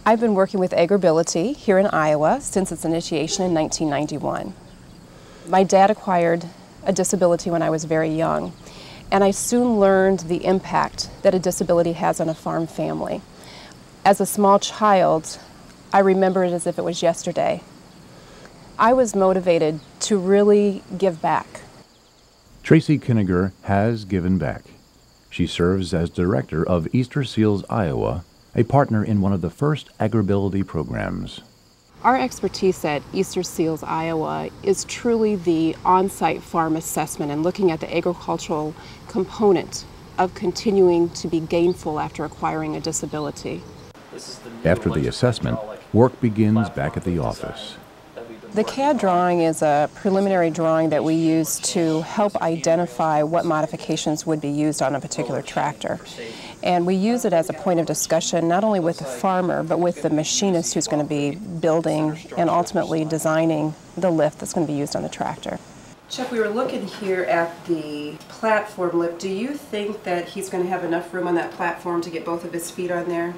I've been working with AgrAbility here in Iowa since its initiation in 1991. My dad acquired a disability when I was very young, and I soon learned the impact that a disability has on a farm family. As a small child, I remember it as if it was yesterday. I was motivated to really give back. Tracy Kinniger has given back. She serves as director of Easter Seals Iowa, a partner in one of the first AgrAbility programs. Our expertise at Easter Seals Iowa is truly the on-site farm assessment and looking at the agricultural component of continuing to be gainful after acquiring a disability. After the assessment, work begins back at the office. The CAD drawing is a preliminary drawing that we use to help identify what modifications would be used on a particular tractor. And we use it as a point of discussion not only with the farmer, but with the machinist who's going to be building and ultimately designing the lift that's going to be used on the tractor. Chuck, we were looking here at the platform lift. Do you think that he's going to have enough room on that platform to get both of his feet on there?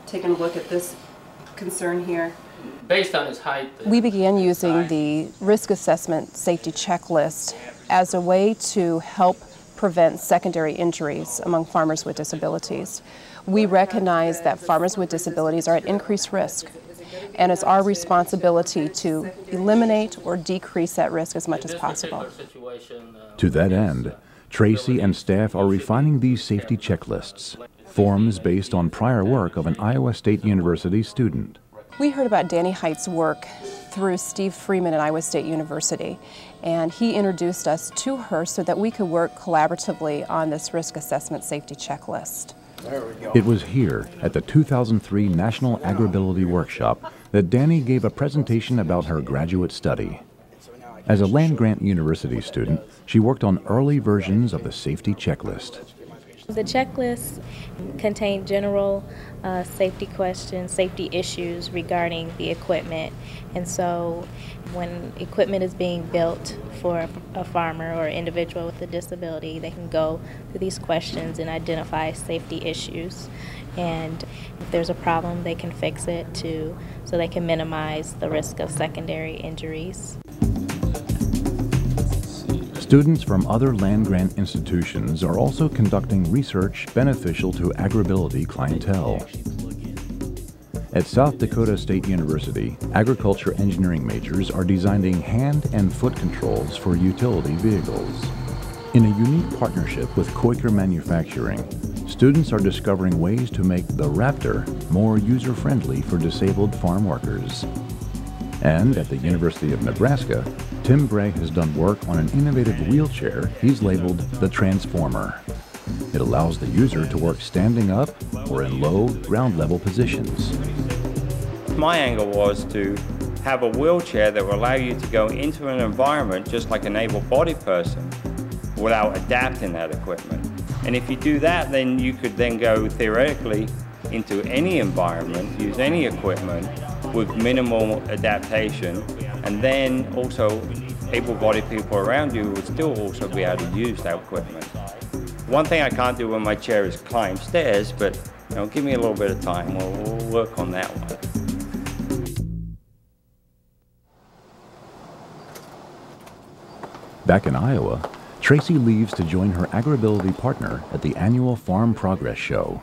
Taking a look at this concern here. Based on his height. We began using the risk assessment safety checklist as a way to help prevent secondary injuries among farmers with disabilities. We recognize that farmers with disabilities are at increased risk, and it's our responsibility to eliminate or decrease that risk as much as possible. To that end, Tracy and staff are refining these safety checklists, forms based on prior work of an Iowa State University student. We heard about Danny Height's work through Steve Freeman at Iowa State University, and he introduced us to her so that we could work collaboratively on this risk assessment safety checklist. There we go. It was here at the 2003 National AgrAbility Workshop that Danny gave a presentation about her graduate study. As a land-grant university student, she worked on early versions of the safety checklist. The checklist contained general safety questions, safety issues regarding the equipment. And so when equipment is being built for a farmer or individual with a disability, they can go through these questions and identify safety issues. And if there's a problem, they can fix it so they can minimize the risk of secondary injuries. Students from other land-grant institutions are also conducting research beneficial to AgrAbility clientele. At South Dakota State University, agriculture engineering majors are designing hand and foot controls for utility vehicles. In a unique partnership with Quaker Manufacturing, students are discovering ways to make the Raptor more user-friendly for disabled farm workers. And at the University of Nebraska, Tim Bray has done work on an innovative wheelchair he's labeled the Transformer. It allows the user to work standing up or in low, ground-level positions. My angle was to have a wheelchair that will allow you to go into an environment just like an able-bodied person without adapting that equipment. And if you do that, then you could then go theoretically into any environment, use any equipment with minimal adaptation, and then also able-bodied people around you would still also be able to use that equipment. One thing I can't do with my chair is climb stairs, but give me a little bit of time. We'll work on that one. Back in Iowa, Tracy leaves to join her AgrAbility partner at the annual Farm Progress Show.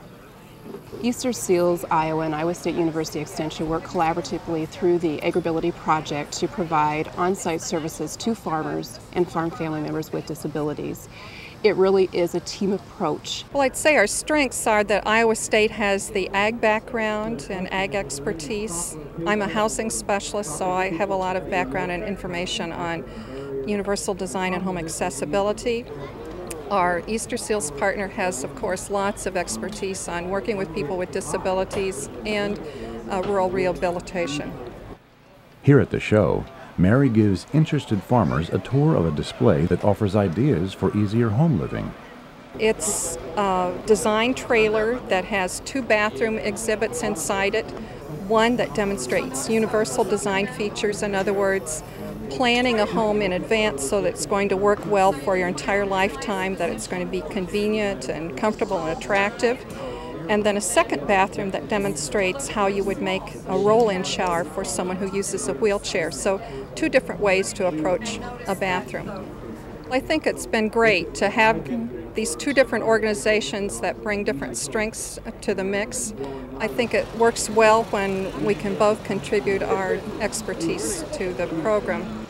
Easter Seals Iowa and Iowa State University Extension work collaboratively through the AgrAbility project to provide on-site services to farmers and farm family members with disabilities. It really is a team approach. Well, I'd say our strengths are that Iowa State has the ag background and ag expertise. I'm a housing specialist, so I have a lot of background and information on universal design and home accessibility. Our Easter Seals partner has, of course, lots of expertise on working with people with disabilities and rural rehabilitation. Here at the show, Mary gives interested farmers a tour of a display that offers ideas for easier home living. It's a design trailer that has 2 bathroom exhibits inside it, one that demonstrates universal design features, in other words, planning a home in advance so that it's going to work well for your entire lifetime, that it's going to be convenient and comfortable and attractive. and then a second bathroom that demonstrates how you would make a roll-in shower for someone who uses a wheelchair. So 2 different ways to approach a bathroom. I think it's been great to have these 2 different organizations that bring different strengths to the mix. I think it works well when we can both contribute our expertise to the program.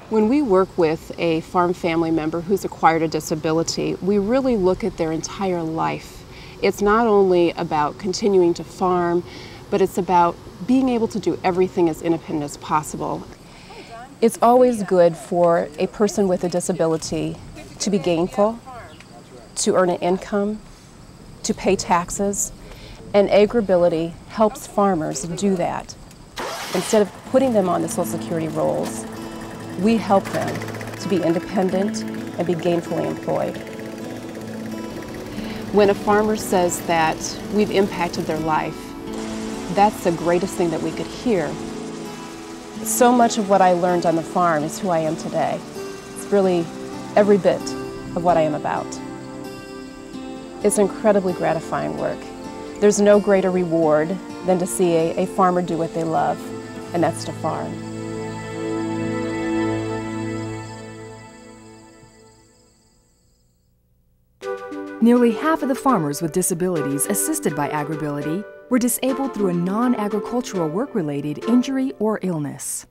When we work with a farm family member who's acquired a disability, we really look at their entire life. It's not only about continuing to farm, but it's about being able to do everything as independent as possible. It's always good for a person with a disability to be gainful, to earn an income, to pay taxes, and AgrAbility helps farmers do that. Instead of putting them on the Social Security rolls, we help them to be independent and be gainfully employed. When a farmer says that we've impacted their life, that's the greatest thing that we could hear. So much of what I learned on the farm is who I am today. It's really every bit of what I am about. It's incredibly gratifying work. There's no greater reward than to see a farmer do what they love, and that's to farm. Nearly half of the farmers with disabilities assisted by AgrAbility were disabled through a non-agricultural work-related injury or illness.